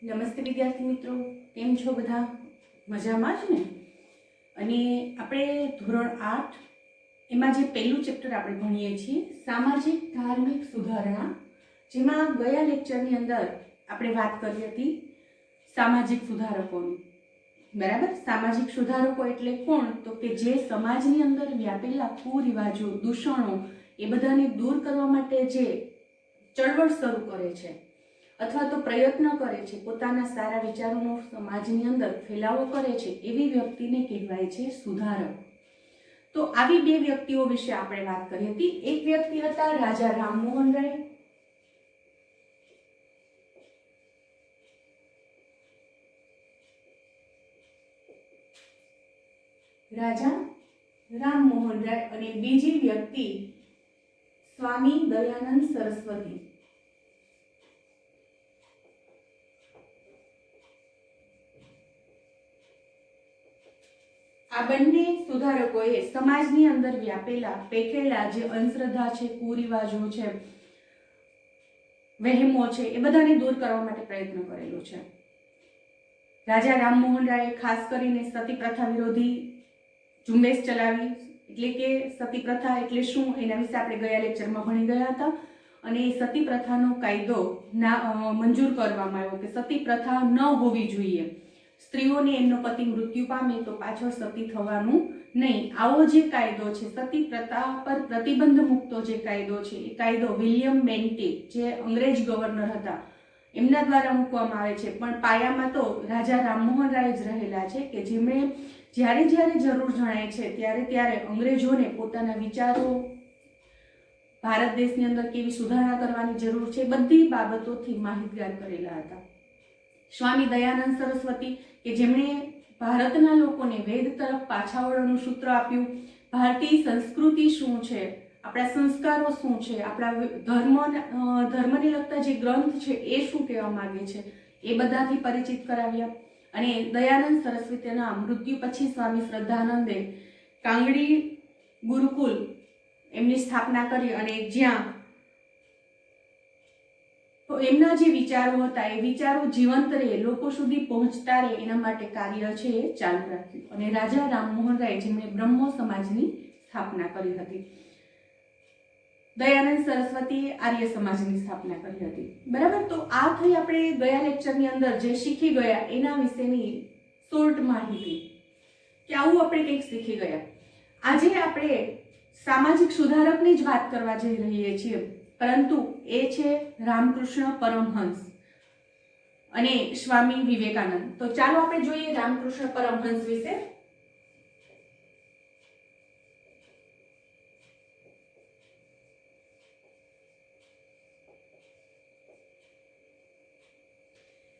નમસ્તે વિદ્યાર્થી મિત્રો, કેમ છો બધા? મજામાં જ ને? અને આપણે ધોરણ 8 એમાં જે પહેલું ચેપ્ટર આપણે ભણીએ છીએ સામાજિક ધાર્મિક સુધારણા, જેમાં ગયા લેક્ચરની અંદર આપણે વાત કરી હતી સામાજિક સુધારકોની. બરાબર, સામાજિક સુધારકો એટલે કોણ? તો કે જે સમાજની અંદર વ્યાપેલા કુરિવાજો, દૂષણો એ બધાને દૂર કરવા માટે જે ચળવળ શરૂ કરે છે અથવા તો પ્રયત્ન કરે છે, પોતાના સારા વિચારોનો સમાજની અંદર ફેલાવો કરે છે, એવી વ્યક્તિને કહેવાય છે સુધારક. તો આવી બે વ્યક્તિઓ વિશે આપણે વાત કરી હતી. એક વ્યક્તિ હતા રાજા રામમોહન રાય. રાજા રામમોહન રાય અને બીજી વ્યક્તિ સ્વામી દયાનંદ સરસ્વતી. આ બંને સુધારકોએ સમાજની અંદર વ્યાપેલા પેકેલા જે અંધશ્રદ્ધા છે, કુરિવાજો છે, વહેમો છે, એ બધાને દૂર કરવા માટે પ્રયત્ન કરેલો છે. રાજા રામમોહન રાયે ખાસ કરીને સતી પ્રથા વિરોધી ઝુંબેશ ચલાવી. એટલે કે સતી પ્રથા એટલે શું, એના વિશે આપણે ગયા લેક્ચરમાં ભણી ગયા હતા. અને સતી પ્રથાનો કાયદો મંજૂર કરવામાં આવ્યો કે સતી પ્રથા ન હોવી જોઈએ. સ્ત્રીઓને એમનો પતિ મૃત્યુ પામે તો પાછળ સતી થવાનું નહીં. આવો જે કાયદો છે, સતી પ્રથા પર પ્રતિબંધ મૂકતો જે કાયદો છે, એ કાયદો વિલિયમ બેન્ટી, જે અંગ્રેજ ગવર્નર હતા, એમના દ્વારા મૂકવામાં આવે છે. પણ પાયામાં તો રાજા રામમોહન રાય જ રહેલા છે કે જેમણે જ્યારે જ્યારે જરૂર જણાય છે ત્યારે ત્યારે અંગ્રેજોને પોતાના વિચારો, ભારત દેશની અંદર કેવી સુધારણા કરવાની જરૂર છે, બધી બાબતોથી માહિતગાર કરેલા હતા. સ્વામી દયાનંદ સરસ્વતી કે જેમણે ભારતના લોકોને વેદ તરફ પાછા વળવાનું સૂત્ર આપ્યું. ભારતીય સંસ્કૃતિ શું છે, આપણા સંસ્કારો શું છે, આપણા ધર્મને લગતા જે ગ્રંથ છે એ શું કહેવા માંગે છે, એ બધાથી પરિચિત કરાવ્યા. અને દયાનંદ સરસ્વતીના મૃત્યુ પછી સ્વામી શ્રદ્ધાનંદે કાંગડી ગુરુકુલ એમની સ્થાપના કરી અને જ્યાં એમના જે વિચારો હતા એ વિચારો જીવંત રહે, લોકો સુધી પહોંચતા રહે, એના માટે કાર્ય છે એ ચાલુ રાખ્યું. અને રાજા રામમોહન રાય જેમણે બ્રહ્મો સમાજની સ્થાપના કરી હતી. દયાનંદ સરસ્વતીએ આર્ય સમાજની સ્થાપના કરી હતી. બરાબર, તો આ થઈ આપણે ગયા લેક્ચરની અંદર જે શીખી ગયા એના વિશેની શોર્ટ માહિતી કે આવું આપણે કંઈક શીખી ગયા. આજે આપણે સામાજિક સુધારકની જ વાત કરવા જઈ રહીએ છીએ, પરંતુ એ છે રામકૃષ્ણ પરમહંસ અને સ્વામી વિવેકાનંદ. તો ચાલો આપણે જોઈએ રામકૃષ્ણ પરમહંસ વિશે.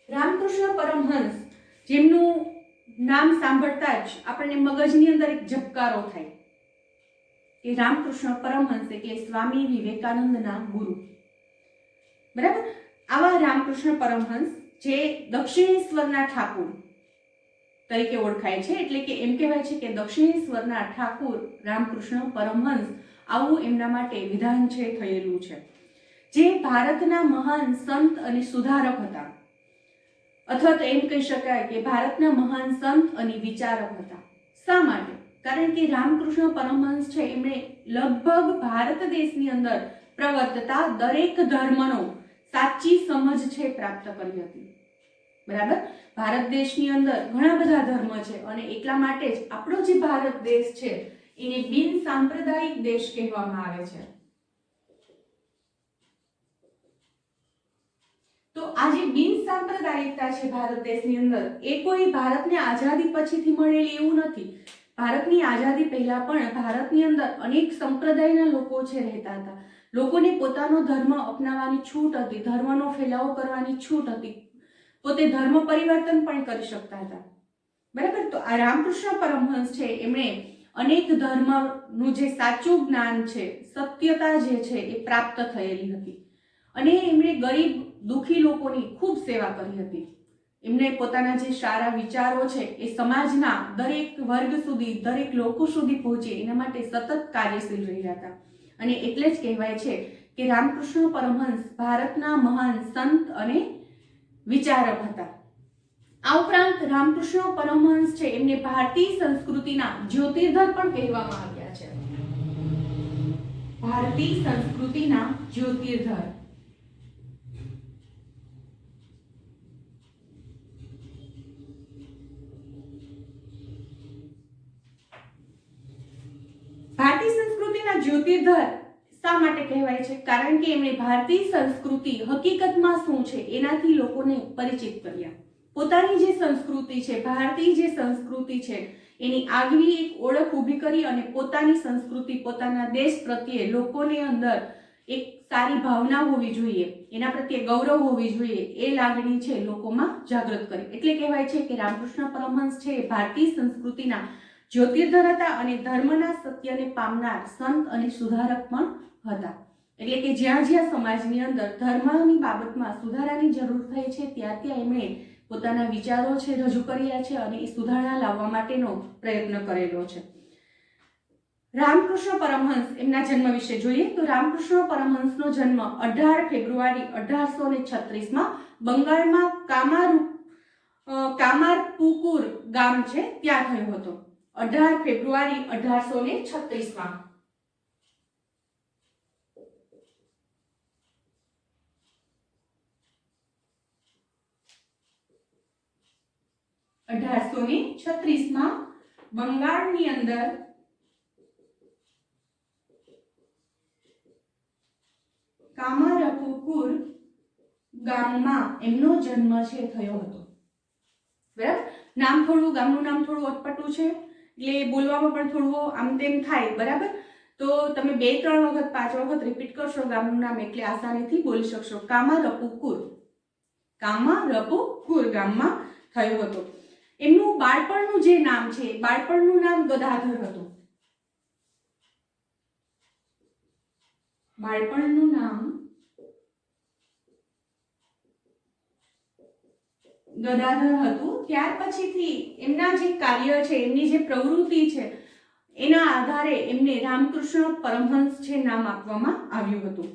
રામકૃષ્ણ પરમહંસ, જેમનું નામ સાંભળતા જ આપણને મગજની અંદર એક ઝબકારો થાય કે રામકૃષ્ણ પરમહંસ એટલે સ્વામી વિવેકાનંદના ગુરુ. બરાબર, આવા રામકૃષ્ણ પરમહંસ જે દક્ષિણેશ્વરના ઠાકુર તરીકે ઓળખાય છે, એટલે કે એમ કહેવાય છે કે દક્ષિણેશ્વરના ઠાકુર રામકૃષ્ણ પરમહંસ, આવું એમના માટે વિધાન છે થયેલું છે. જે ભારતના મહાન સંત અને સુધારક હતા, અથવા તો એમ કહી શકાય કે ભારતના મહાન સંત અને વિચારક હતા. શા માટે? કારણ કે રામકૃષ્ણ પરમહંસ છે એમણે લગભગ ભારત દેશની અંદર પ્રવર્તતા દરેક ધર્મનો સાચી સમજ છે પ્રાપ્ત કરી હતી. બરાબર, ભારત દેશની અંદર ઘણા બધા ધર્મ છે અને એટલા માટે જ આપણો જે ભારત દેશ છે એને બિન સાંપ્રદાયિક દેશ કહેવામાં આવે છે. તો આ જે બિન સાંપ્રદાયિકતા છે ભારત દેશની અંદર, એ કોઈ ભારતને આઝાદી પછીથી મળેલી એવું નથી. ભારતની આઝાદી પહેલા પણ ભારતની અંદર અનેક સંપ્રદાયના લોકો છે રહેતા હતા. લોકોને પોતાનો ધર્મ અપનાવવાની છૂટ હતી, ધર્મનો ફેલાવો કરવાની છૂટ હતી, પોતે ધર્મ પરિવર્તન પણ કરી શકતા હતા. બરાબર, તો આ રામકૃષ્ણ પરમહંસ છે એમણે અનેક ધર્મનું જે સાચું જ્ઞાન છે, સત્યતા જે છે એ પ્રાપ્ત થયેલી હતી. અને એમણે ગરીબ દુઃખી લોકોની ખૂબ સેવા કરી હતી. એમને પોતાના જે સારા વિચારો છે એ સમાજના દરેક વર્ગ સુધી, દરેક લોકો સુધી પહોંચે એના માટે સતત કાર્યશીલ રહ્યા હતા. અને એટલે જ કહેવાય છે કે રામકૃષ્ણ પરમહંસ ભારતના મહાન સંત અને વિચારક હતા. આ ઉપરાંત રામકૃષ્ણ પરમહંસ છે એમને ભારતીય સંસ્કૃતિના જ્યોતિર્ધર પણ કહેવામાં આવ્યા છે. ભારતીય સંસ્કૃતિના જ્યોતિર્ધર. ભારતીય સંસ્કૃતિના જ્યોતિર્ધર શા માટે કહેવાય છે? કારણ કે એમણે ભારતીય સંસ્કૃતિ હકીકતમાં શું છે એનાથી લોકોને પરિચિત કર્યા. પોતાની જે સંસ્કૃતિ છે, ભારતીય જે સંસ્કૃતિ છે એની આગવી એક ઓળખ ઊભી કરી અને પોતાની સંસ્કૃતિ, પોતાના દેશ પ્રત્યે લોકોની અંદર એક સારી ભાવના હોવી જોઈએ, એના પ્રત્યે ગૌરવ હોવી જોઈએ, એ લાગણી છે લોકોમાં જાગૃત કરી. એટલે કહેવાય છે કે રામકૃષ્ણ પરમહંસ છે એ ભારતીય સંસ્કૃતિના જ્યોતિર્ધર હતા અને ધર્મના સત્યને પામનાર સંત અને સુધારક પણ હતા. એટલે કે જ્યાં જ્યાં સમાજની અંદર ધર્મની બાબતમાં સુધારાની જરૂર થઈ છે ત્યાં ત્યાં એમણે પોતાના વિચારો છે રજૂ કર્યા છે અને એ સુધારણા લાવવા માટેનો પ્રયત્ન કરેલો છે. રામકૃષ્ણ પરમહંસ એમના જન્મ વિશે જોઈએ તો રામકૃષ્ણ પરમહંસનો જન્મ 18 ફેબ્રુઆરી 1836 બંગાળમાં કામારપુકુર ગામ છે ત્યાં થયો હતો. 18 ફેબ્રુઆરી 1836 1836 બંગાળની અંદર કામારપુકુર ગામમાં એમનો જન્મ છે થયો હતો. બરાબર, ગામનું નામ થોડું અટપટું છે એટલે બોલવામાં પણ થોડું આમ તેમ થાય. બરાબર, તો તમે 2-3 વખત 5 વખત રિપીટ કરશો ગામનું નામ એટલે આસાનીથી બોલી શકશો. કામારપુકુર ગામમાં થયો હતો. એમનું બાળપણનું જે નામ છે, બાળપણનું નામ ગદાધર હતું. બાળપણનું નામ ગદાધર હતું. ત્યાર પછીથી એમના જે કાર્ય છે, એમની જે પ્રવૃત્તિ છે એના આધારે એમને રામકૃષ્ણ પરમહંસ છે નામ આપવામાં આવ્યું હતું.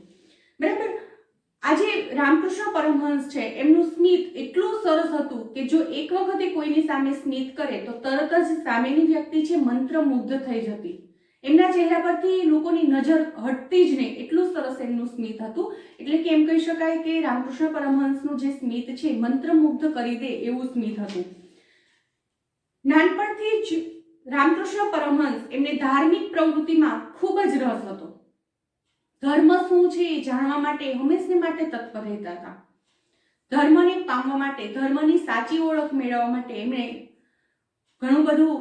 બરાબર, આજે રામકૃષ્ણ પરમહંસ છે એમનું સ્મિત એટલું સરસ હતું કે જો એક વખતે કોઈની સામે સ્મિત કરે તો તરત જ સામેની વ્યક્તિ છે મંત્રમુગ્ધ થઈ જતી. એમના ચહેરા પરથી લોકોની નજર હટતી જ નહીં, એટલું સરસ એમનું સ્મિત હતું. એટલે કે એમ કહી શકાય કે રામકૃષ્ણ પરમહંસનું જે સ્મિત છે મંત્રમુગ્ધ કરી દે એવું સ્મિત હતું. નાનપણથી જ રામકૃષ્ણ પરમહંસ એમને ધાર્મિક પ્રવૃત્તિમાં ખૂબ જ રસ હતો. ધર્મ શું છે એ જાણવા માટે હંમેશને માટે તત્પર રહેતા હતા. ધર્મને પામવા માટે, ધર્મની સાચી ઓળખ મેળવવા માટે એમણે ઘણું બધું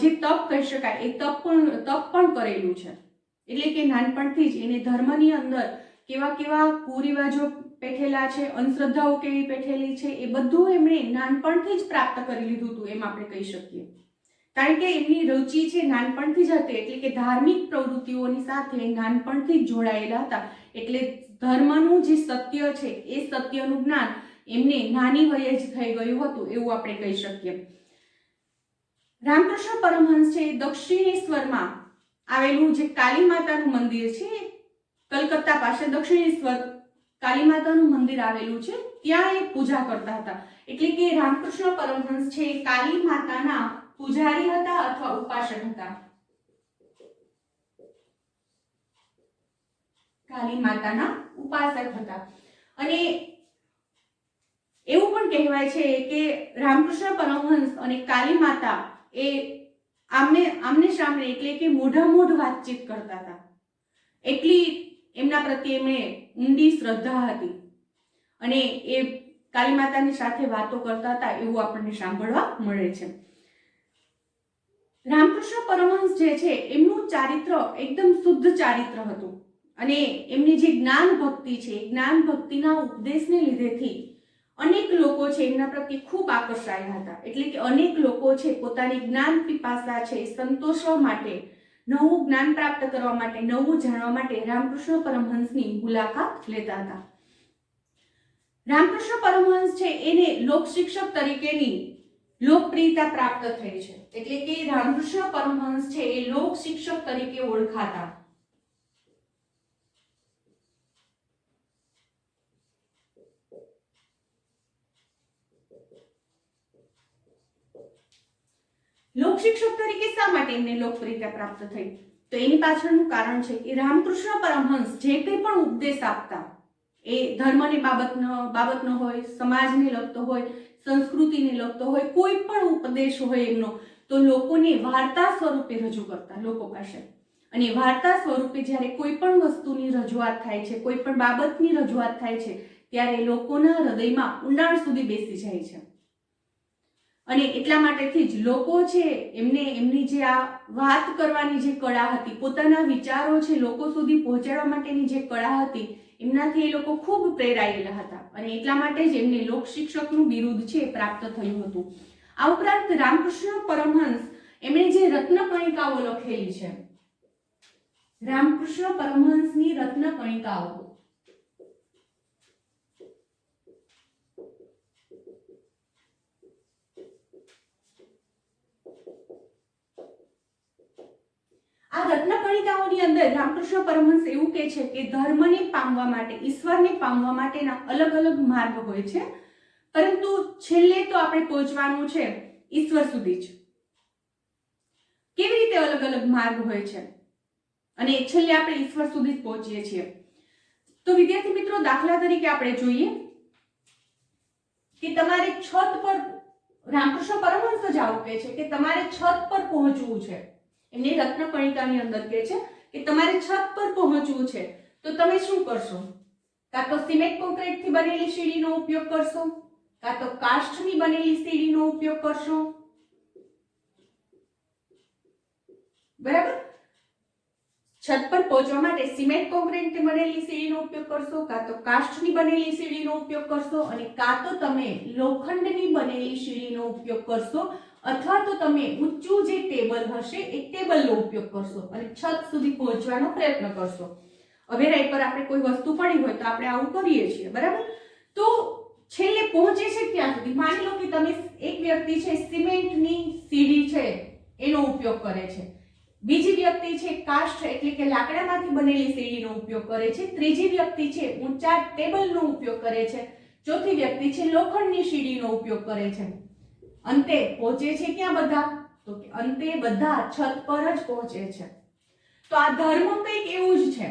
જે તપ કહી શકાય એ તપ પણ કરેલું છે. એટલે કે નાનપણથી જ એને ધર્મની અંદર કેવા કેવા કુરિવાજો પેઠેલા છે, અંધશ્રદ્ધાઓ કેવી પેઠેલી છે એ બધું એમણે નાનપણથી જ પ્રાપ્ત કરી લીધું હતું એમ આપણે કહી શકીએ. કારણ કે એમની રુચિ છે નાનપણથી જ હતી, એટલે કે ધાર્મિક પ્રવૃત્તિઓની સાથે નાનપણથી જ જોડાયેલા હતા. એટલે ધર્મનું જે સત્ય છે એ સત્યનું જ્ઞાન એમને નાની વયે જ થઈ ગયું હતું એવું આપણે કહી શકીએ. રામકૃષ્ણ પરમહંસ છે દક્ષિણેશ્વરમાં આવેલું જે કાલી માતાનું મંદિર છે, કલકત્તા પાસે દક્ષિણેશ્વર કાલી માતાનું મંદિર આવેલું છે, ત્યાં એ પૂજા કરતા હતા. એટલે કે રામકૃષ્ણ પરમહંસ છે કાલી માતાના પૂજારી હતા અથવા ઉપાસક હતા. કાલી માતાના ઉપાસક હતા. અને એવું પણ કહેવાય છે કે રામકૃષ્ણ પરમહંસ અને કાલી માતા એ આમને સામને એટલે કે મોઢામોઢ વાતચીત કરતા હતા. એટલી એમના પ્રત્યે એમણે ઊંડી શ્રદ્ધા હતી અને એ કાલી માતાની સાથે વાતો કરતા હતા એવું આપણને સાંભળવા મળે છે. રામકૃષ્ણ પરમહંસ જે છે એમનું ચારિત્ર એકદમ શુદ્ધ ચારિત્ર હતું અને એમની જે જ્ઞાન ભક્તિ છે, જ્ઞાન ભક્તિના ઉપદેશને લીધેથી અનેક લોકો છે એમના પ્રત્યે ખૂબ આકર્ષાયા હતા. એટલે કે અનેક લોકો છે પોતાની જ્ઞાન પિપાસા છે સંતોષવા માટે, નવું જ્ઞાન પ્રાપ્ત કરવા માટે, નવું જાણવા માટે રામકૃષ્ણ પરમહંસની મુલાકાત લેતા હતા. રામકૃષ્ણ પરમહંસ છે એને લોક શિક્ષક તરીકેની લોકપ્રિયતા પ્રાપ્ત થઈ છે. એટલે કે રામકૃષ્ણ પરમહંસ છે એ લોક શિક્ષક તરીકે ઓળખાતા. લોકશિક્ષક તરીકે શા માટે એમને લોકપ્રિયતા પ્રાપ્ત થઈ? તો એની પાછળનું કારણ છે કે રામકૃષ્ણ પરમહંસ જે કંઈ પણ ઉપદેશ આપતા, એ ધર્મને બાબતનો હોય, સમાજને લગતો હોય, સંસ્કૃતિને લગતો હોય, કોઈ પણ ઉપદેશ હોય એમનો, તો લોકોને વાર્તા સ્વરૂપે રજૂ કરતા લોકો પાસે. અને વાર્તા સ્વરૂપે જ્યારે કોઈ પણ વસ્તુની રજૂઆત થાય છે, કોઈ પણ બાબતની રજૂઆત થાય છે, ત્યારે લોકોના હૃદયમાં ઊંડાણ સુધી બેસી જાય છે. અને એટલા માટેથી જ લોકો છે એમને એમની જે આ વાત કરવાની જે કળા હતી, પોતાના વિચારો છે લોકો સુધી પહોંચાડવા માટેની જે કળા હતી, એમનાથી એ લોકો ખૂબ પ્રેરાયેલા હતા. અને એટલા માટે જ એમને લોક શિક્ષકનું બિરુદ છે પ્રાપ્ત થયું હતું. આ ઉપરાંત રામકૃષ્ણ પરમહંસ એમણે જે રત્નકણિકાઓ લખેલી છે, રામકૃષ્ણ પરમહંસની રત્નકણિકાઓ, આ રત્નકણિકાઓની અંદર રામકૃષ્ણ પરમહંસ એવું કહે છે કે ધર્મને પામવા માટે, ઈશ્વરને પામવા માટેના અલગ અલગ માર્ગ હોય છે, પરંતુ છેલ્લે તો આપણે પહોંચવાનું છે ઈશ્વર સુધી જ. કેવી રીતે અલગ અલગ માર્ગ હોય છે અને છેલ્લે આપણે ઈશ્વર સુધી જ પહોંચીએ છીએ? તો વિદ્યાર્થી મિત્રો, દાખલા તરીકે આપણે જોઈએ કે તમારે છત પર, રામકૃષ્ણ પરમહંસ જ આવું કહે છે કે તમારે છત પર પહોંચવું છે. એમની રત્નકણિકાની અંદર કહે છે કે તમારે છત પર પહોંચવું છે, તો તમે શું કરશો? કાં તો સિમેન્ટ કોન્ક્રીટથી બનેલી સીડીનો ઉપયોગ કરશો, કાં તો કાષ્ઠની બનેલી સીડીનો ઉપયોગ કરશો. બરાબર? છત પર પહોંચવા માટે સિમેન્ટ કોન્ક્રીટથી બનેલી સીડીનો ઉપયોગ કરશો, કાં તો કાષ્ઠની બનેલી સીડીનો ઉપયોગ કરશો, અને કાં તો તમે લોખંડની બનેલી સીડીનો ઉપયોગ કરશો, અથવા તો તમે ઊંચું જે ટેબલ હશે એ ટેબલનો ઉપયોગ કરશો અને છત સુધી પહોંચવાનો પ્રયત્ન કરશો. અવેરાઈ પર આપણે કોઈ વસ્તુ પડી હોય તો આપણે આવું કરીએ છીએ, બરાબર? તો છેલ્લે પહોંચે છે ક્યાં સુધી? માની લો કે તમે, એક વ્યક્તિ છે સિમેન્ટની સીડી છે એનો ઉપયોગ કરે છે, બીજી વ્યક્તિ છે કાષ્ઠ એટલે કે લાકડામાંથી બનેલી સીડીનો ઉપયોગ કરે છે, ત્રીજી વ્યક્તિ છે ઊંચા ટેબલનો ઉપયોગ કરે છે, ચોથી વ્યક્તિ છે લોખંડની સીડીનો ઉપયોગ કરે છે. અંતે પહોંચે છે ક્યાં બધા? તો કે અંતે બધા છત પર જ પહોંચે છે. તો આ ધર્મ કંઈક એવું જ છે.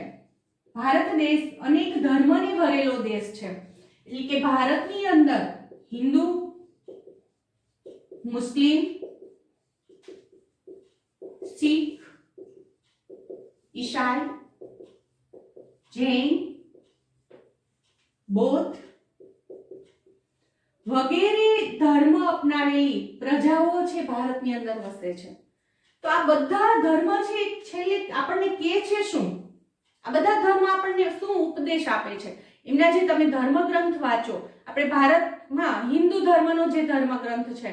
ભારત દેશ અનેક ધર્મને ભરેલો દેશ છે. એટલે કે ભારતની અંદર હિન્દુ, મુસ્લિમ, શીખ, ઈસાઈ, જૈન, બૌદ્ધ વગેરે ધર્મ અપનાવેલી પ્રજાઓ છે ભારતની અંદર વસે છે. તો આ બધા ધર્મ છે છેલ્લે આપણને કહે છે શું? આ બધા ધર્મ આપણને શું ઉપદેશ આપે છે? એમના જે તમે ધર્મગ્રંથ વાંચો, આપણે ભારતમાં હિન્દુ ધર્મનો જે ધર્મગ્રંથ છે,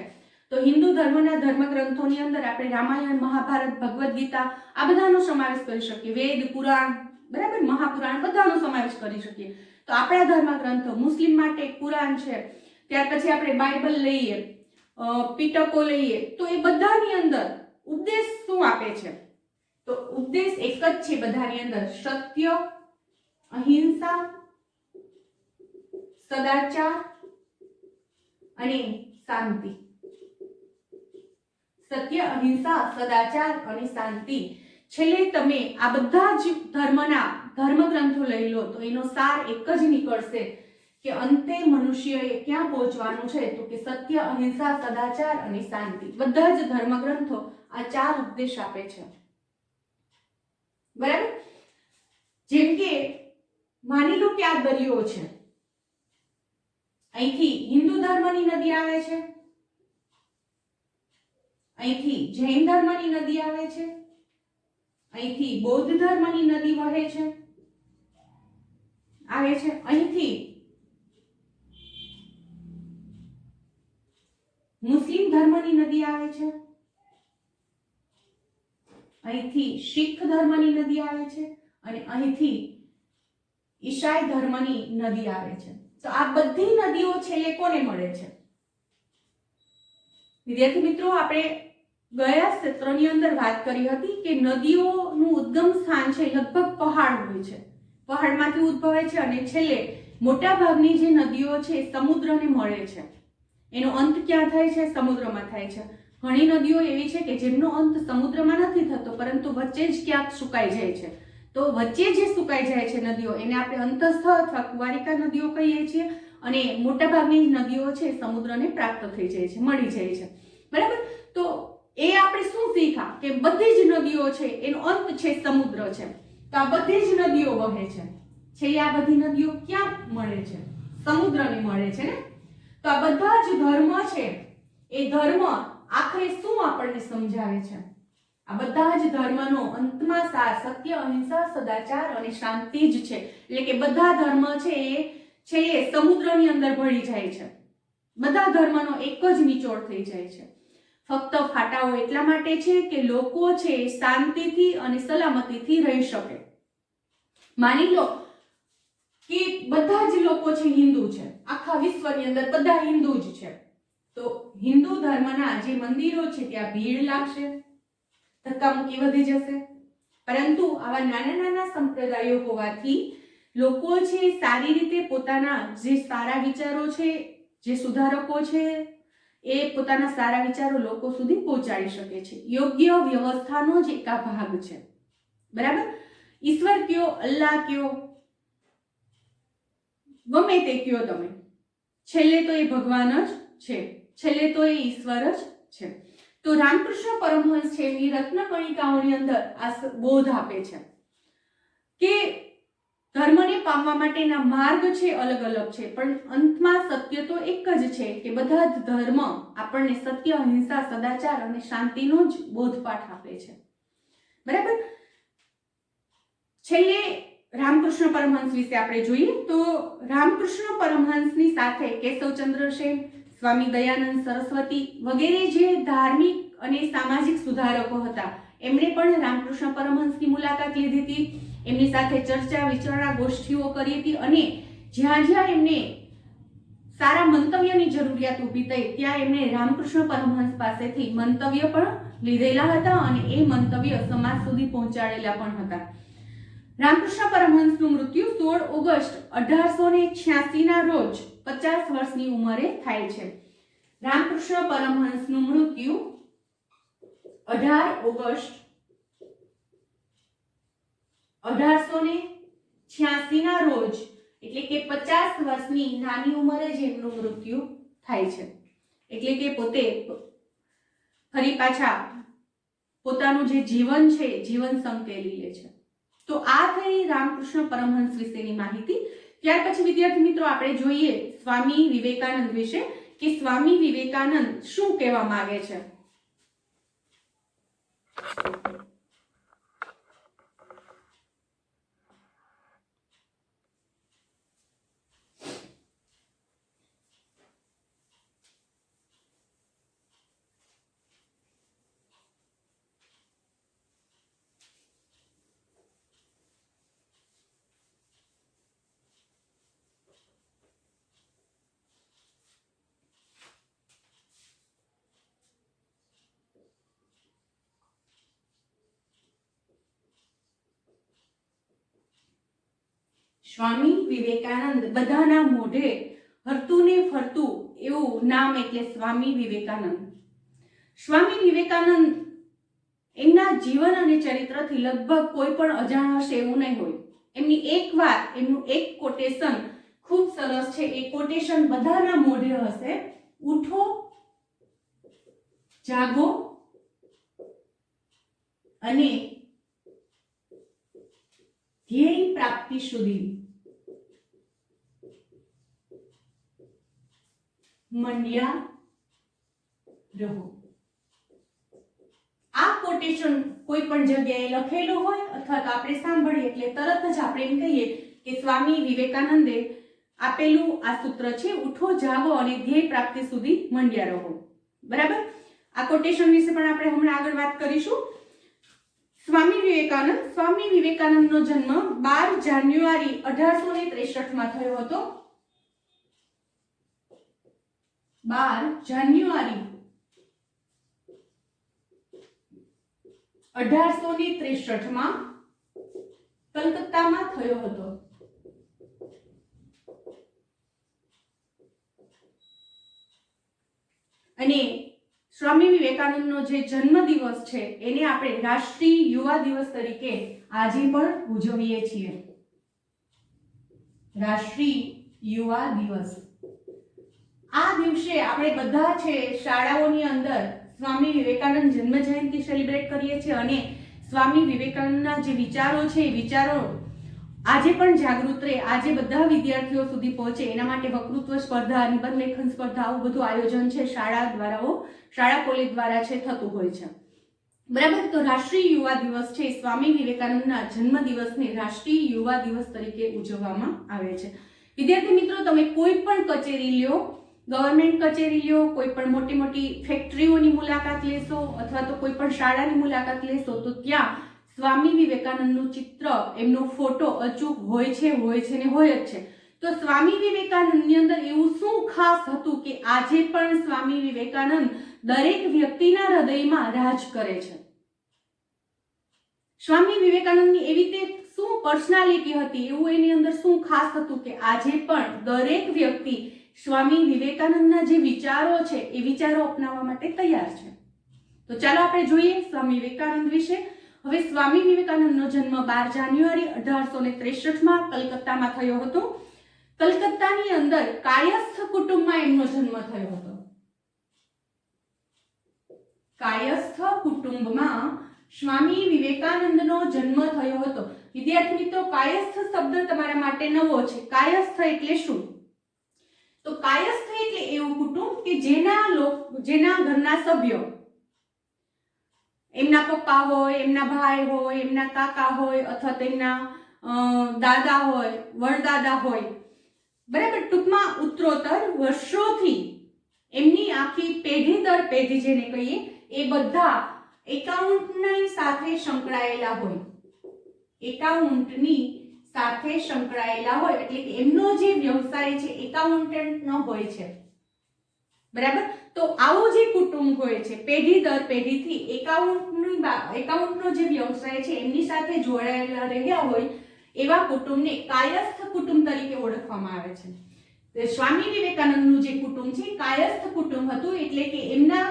તો હિન્દુ ધર્મના ધર્મગ્રંથોની અંદર આપણે રામાયણ, મહાભારત, ભગવદ્ ગીતા આ બધાનો સમાવેશ કરી શકીએ. વેદ, પુરાણ, બરાબર, મહાપુરાણ બધાનો સમાવેશ કરી શકીએ. તો આપણા ધર્મગ્રંથો, મુસ્લિમ માટે કુરાન છે, ત્યાર પછી આપણે બાઇબલ લઈએ, પિટકો લઈએ, તો એ બધાની અંદર ઉપદેશ શું આપે છે? તો ઉપદેશ એક જ છે બધાની અંદર, સત્ય, અહિંસા, સદાચાર અને શાંતિ. સત્ય, અહિંસા, સદાચાર અને શાંતિ. છેલ્લે તમે આ બધા જ ધર્મના ધર્મગ્રંથો લઈ લો તો એનો સાર એક જ નીકળશે કે અંતે મનુષ્યએ ક્યાં પહોંચવાનું છે? તો કે સત્ય, અહિંસા, સદાચાર અને શાંતિ. બધા જ ધર્મગ્રંથો આ ચાર ઉપદેશ આપે છે, બરાબર? જેમ કે માની લો કે આ દરિયો છે, અહીંથી હિન્દુ ધર્મની નદી આવે છે, અહીંથી જૈન ધર્મની નદી આવે છે, અહીંથી બૌદ્ધ ધર્મની નદી વહે છે, આવે છે, અહીંથી મુસ્લિમ ધર્મની નદી આવે છે, અહીંથી શીખ ધર્મની નદી આવે છે, અને અહીંથી ઈસાઈ ધર્મની નદી આવે છે. તો આ બધી નદીઓ છેલ્લે કોને મળે છે? વિદ્યાર્થી મિત્રો, આપણે ગયા સત્રની અંદર વાત કરી હતી કે નદીઓનું ઉદ્ગમ સ્થાન છે લગભગ પહાડ હોય છે, પહાડમાંથી ઉદ્ભવે છે અને છેલ્લે મોટા ભાગની જે નદીઓ છે સમુદ્રને મળે છે. એનો અંત ક્યાં થાય છે? સમુદ્રમાં થાય છે. ઘણી નદીઓ એવી છે કે જેમનો અંત સમુદ્રમાં નથી થતો, પરંતુ વચ્ચે જ ક્યાંક સુકાઈ જાય છે. તો વચ્ચે જે સુકાઈ જાય છે નદીઓ, એને આપણે અંતસ્થ અથવા કુવારિકા નદીઓ કહીએ છીએ. અને મોટાભાગની નદીઓ છે સમુદ્રને પ્રાપ્ત થઈ જાય છે, મળી જાય છે. બરાબર. તો એ આપણે શું શીખ્યા કે બધી જ નદીઓ છે એનો અંત છે સમુદ્ર છે. તો આ બધી જ નદીઓ વહે છે આ બધી નદીઓ ક્યાં મળે છે? સમુદ્રને મળે છે ને. તો આ બધા જ ધર્મ છે એ ધર્મ આખરે શું આપણને સમજાવે છે? આ બધા જ ધર્મનો અંતમાં સાર સત્ય, અહિંસા, સદાચાર અને શાંતિ જ છે. એટલે કે બધા ધર્મ છે એ છેલ્લે સમુદ્રની અંદર ભળી જાય છે. બધા ધર્મનો એક જ નિચોડ થઈ જાય છે. ફક્ત ફાટાઓ એટલા માટે છે કે લોકો છે શાંતિથી અને સલામતીથી રહી શકે. માની લો કે બધા જ લોકો છે હિન્દુ છે, આખા વિશ્વની અંદર બધા હિન્દુ જ છે. તો હિન્દુ ધર્મના જે મંદિરો છે ત્યાં ભીડ લાગશે, ધક્કામુક્કી વધી જશે. પરંતુ આવા નાના નાના સંપ્રદાયો હોવાથી લોકો છે સારી રીતે પોતાના જે સારા વિચારો છે, જે સુધારકો છે, એ પોતાના સારા વિચારો લોકો સુધી પહોંચાડી શકે છે. યોગ્ય વ્યવસ્થાનો જ એક આ ભાગ છે. બરાબર. ઈશ્વર કયો, અલ્લાહ કયો, ગમે તે કયો તમે, છેલ્લે તો એ ભગવાન જ છે, છેલ્લે તો એ ઈશ્વર જ છે. તો રામકૃષ્ણ પરમહંસ છે એની રત્નકણિકાઓની અંદર આ બોધ આપે છે કે ધર્મને પામવા માટેના માર્ગ છે અલગ અલગ છે, પણ અંતમાં સત્ય તો એક જ છે કે બધા જ ધર્મ આપણને સત્ય, અહિંસા, સદાચાર અને શાંતિનો જ બોધપાઠ આપે છે. બરાબર. છેલ્લે રામકૃષ્ણ પરમહંસ વિશે આપણે જોઈએ તો રામકૃષ્ણ પરમહંસની સાથે કેશવચંદ્ર સેન, સ્વામી દયાનંદ સરસ્વતી વગેરે જે ધાર્મિક અને સામાજિક સુધારકો હતા, એમણે પણ રામકૃષ્ણ પરમહંસની મુલાકાત લીધી હતી. એમની સાથે ચર્ચા વિચારણા ગોષ્ઠીઓ કરી હતી અને જ્યાં જ્યાં એમને સારા મંતવ્યની જરૂરિયાત ઊભી થઈ ત્યાં એમણે રામકૃષ્ણ પરમહંસ પાસેથી મંતવ્ય પણ લીધેલા હતા અને એ મંતવ્ય સમાજ સુધી પહોંચાડેલા પણ હતા. રામકૃષ્ણ પરમહંસનું મૃત્યુ 16 ઓગસ્ટ 1886 ના રોજ 50 વર્ષની ઉંમરે થાય છે. રામકૃષ્ણ પરમહંસનું મૃત્યુ 18 ઓગસ્ટ 1886 ના રોજ, એટલે કે 50 વર્ષની નાની ઉંમરે જ એમનું મૃત્યુ થાય છે. એટલે કે પોતે ફરી પાછા પોતાનું જે જીવન છે જીવન સંકેલી લે છે. તો આ થઈ રામકૃષ્ણ પરમહંસ વિશેની માહિતી. ત્યાર પછી વિદ્યાર્થી મિત્રો આપણે જોઈએ સ્વામી વિવેકાનંદ વિશે કે સ્વામી વિવેકાનંદ શું કહેવા માંગે છે. સ્વામી વિવેકાનંદ બધાના મોઢે હરતું ને ફરતું એવું નામ એટલે સ્વામી વિવેકાનંદ. સ્વામી વિવેકાનંદ એમના જીવન અને ચરિત્રથી લગભગ કોઈ પણ અજાણ હશે એવું નહીં હોય. એમની એક વાત, એમનું એક કોટેશન ખૂબ સરસ છે. એ કોટેશન બધાના મોઢે હશે. ઉઠો, જાગો અને ધ્યેય પ્રાપ્તિ સુધી મંડ્યા રહો. આ કોટેશન કોઈ પણ જગ્યાએ લખેલું હોય અથવા તો આપણે સાંભળીએ એટલે તરત જ આપણે એમ કહીએ કે સ્વામી વિવેકાનંદે આપેલું આ સૂત્ર છે, ઉઠો, જાગો અને ધ્યેય પ્રાપ્તિ સુધી મંડ્યા રહો. બરાબર. આ કોટેશન વિશે પણ આપણે હમણાં આગળ વાત કરીશું. સ્વામી વિવેકાનંદનો જન્મ 12 જાન્યુઆરી 1863 માં થયો હતો. 12 જાન્યુઆરી 1863 માં કલકત્તામાં થયો હતો. અને સ્વામી વિવેકાનંદનો જે જન્મદિવસ છે એને આપણે રાષ્ટ્રીય યુવા દિવસ તરીકે આજે પણ ઉજવીએ છીએ. રાષ્ટ્રીય યુવા દિવસ. આ દિવસે આપણે બધા છે શાળાઓની અંદર સ્વામી વિવેકાનંદ જન્મ જયંતિ સેલિબ્રેટ કરીએ છીએ અને સ્વામી વિવેકાનંદના જે વિચારો છે એ વિચારો આજે પણ જાગૃત રહે, આજે બધા વિદ્યાર્થીઓ સુધી પહોંચે એના માટે વક્તૃત્વ સ્પર્ધા, નિબંધ લેખન સ્પર્ધા, આવું બધું આયોજન છે શાળા કોલેજ દ્વારા છે થતું હોય છે. બરાબર. તો રાષ્ટ્રીય યુવા દિવસ છે સ્વામી વિવેકાનંદના જન્મ દિવસને રાષ્ટ્રીય યુવા દિવસ તરીકે ઉજવવામાં આવે છે. વિદ્યાર્થી મિત્રો, તમે કોઈ પણ કચેરી લ્યો, ગવર્મેન્ટ કચેરી લ્યો, કોઈ પણ મોટી મોટી ફેક્ટરીઓની મુલાકાત લેશો અથવા તો કોઈ પણ શાળાની મુલાકાત લેશો તો ત્યાં સ્વામી વિવેકાનંદનું ચિત્ર, એમનો ફોટો અચૂક હોય છે ને હોય જ છે. તો સ્વામી વિવેકાનંદની અંદર એવું શું ખાસ હતું કે આજે પણ સ્વામી વિવેકાનંદ દરેક વ્યક્તિના હૃદયમાં રાજ કરે છે? સ્વામી વિવેકાનંદની એવી તે શું પર્સનાલિટી હતી, એવું એની અંદર શું ખાસ હતું કે આજે પણ દરેક વ્યક્તિ સ્વામી વિવેકાનંદના જે વિચારો છે એ વિચારો અપનાવવા માટે તૈયાર છે. તો ચાલો આપણે જોઈએ સ્વામી વિવેકાનંદ વિશે. હવે સ્વામી વિવેકાનંદનો જન્મ 12 જાન્યુઆરી 1863માં કલકત્તામાં થયો હતો. કલકત્તાની અંદર કાયસ્થ કુટુંબમાં એમનો જન્મ થયો હતો. કાયસ્થ કુટુંબમાં સ્વામી વિવેકાનંદનો જન્મ થયો હતો. વિદ્યાર્થી મિત્રો, કાયસ્થ શબ્દ તમારા માટે નવો છે. કાયસ્થ એટલે શું? તો કાયસ્થ એટલે એવું કુટુંબ કે જેના ઘરના સભ્યો, એમના પપ્પા હોય, એમના ભાઈ હોય, એમના કાકા હોય અથવા તેમના દાદા હોય, વડદાદા હોય, બરાબર. ટૂંકમાં ઉત્તરોત્તર વર્ષોથી એમની આખી પેઢી દર પેઢી જેને કહીએ એ બધા એકાઉન્ટની સાથે સંકળાયેલા હોય. એકાઉન્ટની સાથે સંકળાયેલા હોય એટલે કે એમનો જે વ્યવસાય છે એકાઉન્ટન્ટનો હોય છે. બરાબર. તો આવું જે કુટુંબ હોય છે પેઢી દર પેઢીથી એકાઉન્ટનો જે વ્યવસાય છે એમની સાથે જોડાયેલા રહ્યા હોય એવા કુટુંબને કાયસ્થ કુટુંબ તરીકે ઓળખવામાં આવે છે. સ્વામી વિવેકાનંદનું જે કુટુંબ છે કાયસ્થ કુટુંબ હતું, એટલે કે એમના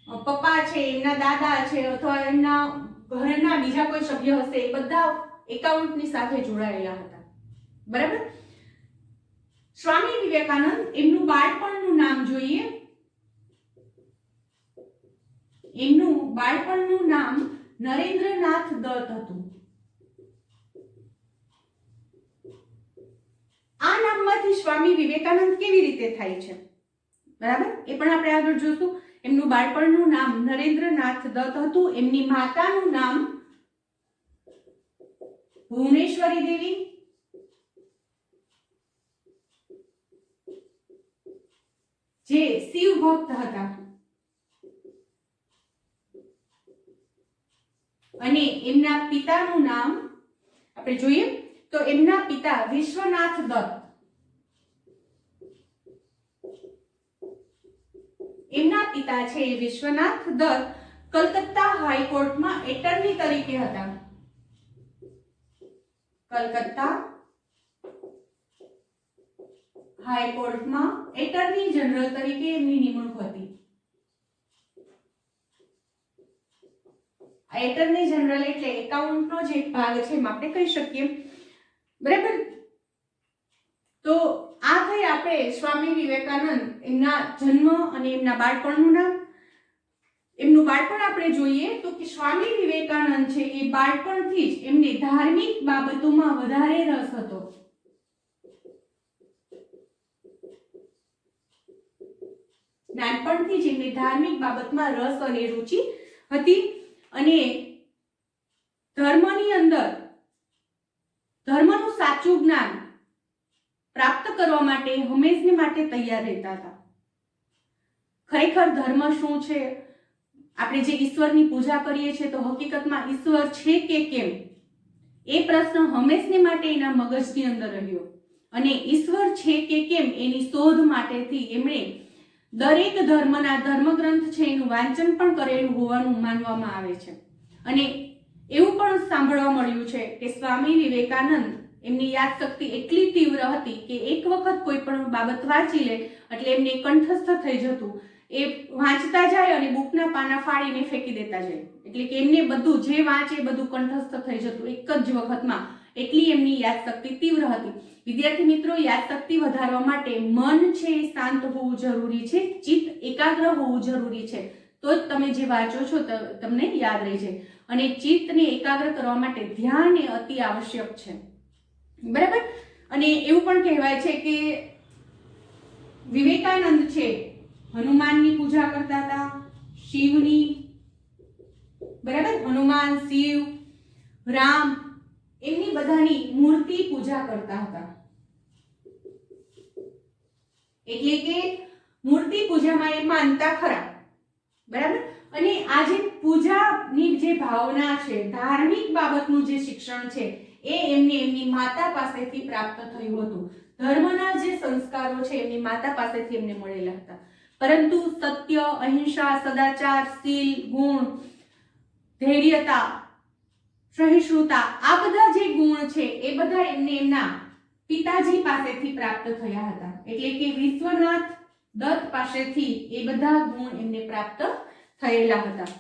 પપ્પા છે, એમના દાદા છે અથવા એમના ઘરના બીજા કોઈ સભ્ય હશે એ બધા એકાઉન્ટની સાથે જોડાયેલા હતા. બરાબર. સ્વામી વિવેકાનંદ, એમનું બાળપણનું નામ જોઈએ. એમનું બાળપણનું નામ નરેન્દ્રનાથ દત્ત હતું. આ નામમાંથી સ્વામી વિવેકાનંદ કેવી રીતે થાય છે? બરાબર, એ પણ આપણે આગળ જોશું. એમનું બાળપણનું નામ નરેન્દ્રનાથ દત્ત હતું. એમની માતાનું નામ ભુવનેશ્વરી દેવી, જે શિવ ભક્ત હતા, અને એમના પિતાનું નામ આપણે જોઈએ તો એમના પિતા વિશ્વનાથ દત્ત. એમના પિતા છે વિશ્વનાથ દત્ત કલકત્તા હાઈકોર્ટમાં એટર્ની તરીકે હતા. કલકત્તા હાઈકોર્ટમાં એટર્ની જનરલ તરીકે એમની નિમણૂક હતી. એટર્ની જનરલ એટલે એકાઉન્ટનો જે ભાગ છે એમ આપણે કહી શકીએ. બરાબર. તો આ થઈ આપણે સ્વામી વિવેકાનંદ, એમના જન્મ અને એમના બાળપણનું નામ. એમનું બાળપણ આપણે જોઈએ તો કે સ્વામી વિવેકાનંદ છે એ બાળપણથી જ એમને ધાર્મિક બાબતોમાં વધારે રસ હતો. નાનપણથી જ એમને ધાર્મિક બાબતમાં રસ અને રુચિ હતી અને ધર્મની અંદર ધર્મનું સાચું જ્ઞાન પ્રાપ્ત કરવા માટે હંમેશને માટે તૈયાર રહેતા હતા. ખરેખર ધર્મ શું છે, આપણે જે ઈશ્વરની પૂજા કરીએ છીએ તો હકીકતમાં ઈશ્વર છે કે કેમ, એ પ્રશ્ન હંમેશને માટે એના મગજની અંદર રહ્યો અને ઈશ્વર છે કે કેમ એની શોધ માટેથી એમણે દરેક ધર્મના ધર્મગ્રંથ છે એનું વાંચન પણ કરેલું હોવાનું માનવામાં આવે છે. અને એવું પણ સાંભળવા મળ્યું છે કે સ્વામી વિવેકાનંદ, એમની યાદશક્તિ એટલી તીવ્ર હતી કે એક વખત કોઈ પણ બાબત વાંચી લે એટલે એમને કંઠસ્થ થઈ જતું. એ વાંચતા જાય અને બુકના પાના ફાડીને ફેંકી દેતા જાય, એટલે કે એમને બધું જે વાંચે બધું કંઠસ્થ થઈ જતું એક જ વખતમાં, એટલી એમની યાદશક્તિ તીવ્ર હતી. વિદ્યાર્થી મિત્રો, યાદશક્તિ વધારવા માટે મન છે એ શાંત હોવું જરૂરી છે, ચિત્ત એકાગ્ર હોવું જરૂરી છે, તો જ તમે જે વાંચો છો તમને યાદ રહે છે. અને ચિત્તને એકાગ્ર કરવા માટે ધ્યાન એ અતિ આવશ્યક છે, બરાબર. અને એવું પણ કહેવાય છે કે વિવેકાનંદ છે હનુમાનની પૂજા કરતા હતા, શિવની, બરાબર, હનુમાન, શિવ, રામ, એમની બધાની મૂર્તિ પૂજા કરતા હતા. એટલે કે મૂર્તિ પૂજામાં એ માનતા ખરા, બરાબર. અને આ જે પૂજાની જે ભાવના છે, ધાર્મિક બાબતનું જે શિક્ષણ છે, એ એમને એમની માતા પાસેથી પ્રાપ્ત થયું હતું. ધર્મના જે સંસ્કારો છે એમની માતા પાસેથી એમને મળેલા હતા. પરંતુ સત્ય, અહિંસા, સદાચાર, શીલ, ગુણ, ધૈર્યતા, સહિષ્ણુતા, આ બધા જે ગુણ છે એ બધા એમને એમના પિતાજી પાસેથી પ્રાપ્ત થયા હતા. એટલે કે વિશ્વનાથ દત્ત પાસેથી એ બધા ગુણ એમને પ્રાપ્ત થયેલા હતા.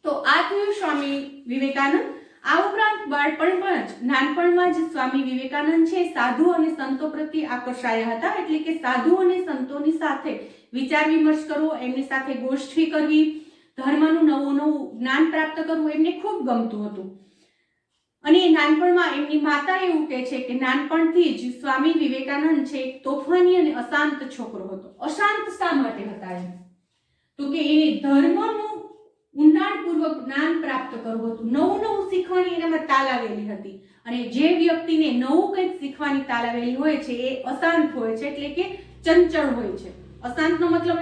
તો આ થયું સ્વામી વિવેકાનંદ. આ ઉપરાંત બાળપણમાં જ, નાનપણમાં જ સ્વામી વિવેકાનંદ છે સાધુ અને સંતો પ્રત્યે આકર્ષાયા હતા. એટલે કે સાધુ અને સંતોની સાથે વિચાર વિમર્શ કરવો, એમની સાથે ગોષ્ઠી કરવી, ધર્મનું નવું નવું જ્ઞાન પ્રાપ્ત કરવું એમને ખૂબ ગમતું હતું. અને નાનપણમાં એમની માતા એવું કહે છે કે નાનપણથી જ સ્વામી વિવેકાનંદ છે એક તોફાની અને અશાંત છોકરો હતો. અશાંત શા માટે હતા એમ? તો કે એને ધર્મનું ઊંડાણપૂર્વક જ્ઞાન પ્રાપ્ત કરવું હતું, નવું નવું શીખવાની એનામાં તાલાવેલી હતી. અને જે વ્યક્તિને નવું કંઈક શીખવાની તાલાવેલી હોય છે એ અશાંત હોય છે, એટલે કે ચંચળ હોય છે. અશાંતનો મતલબ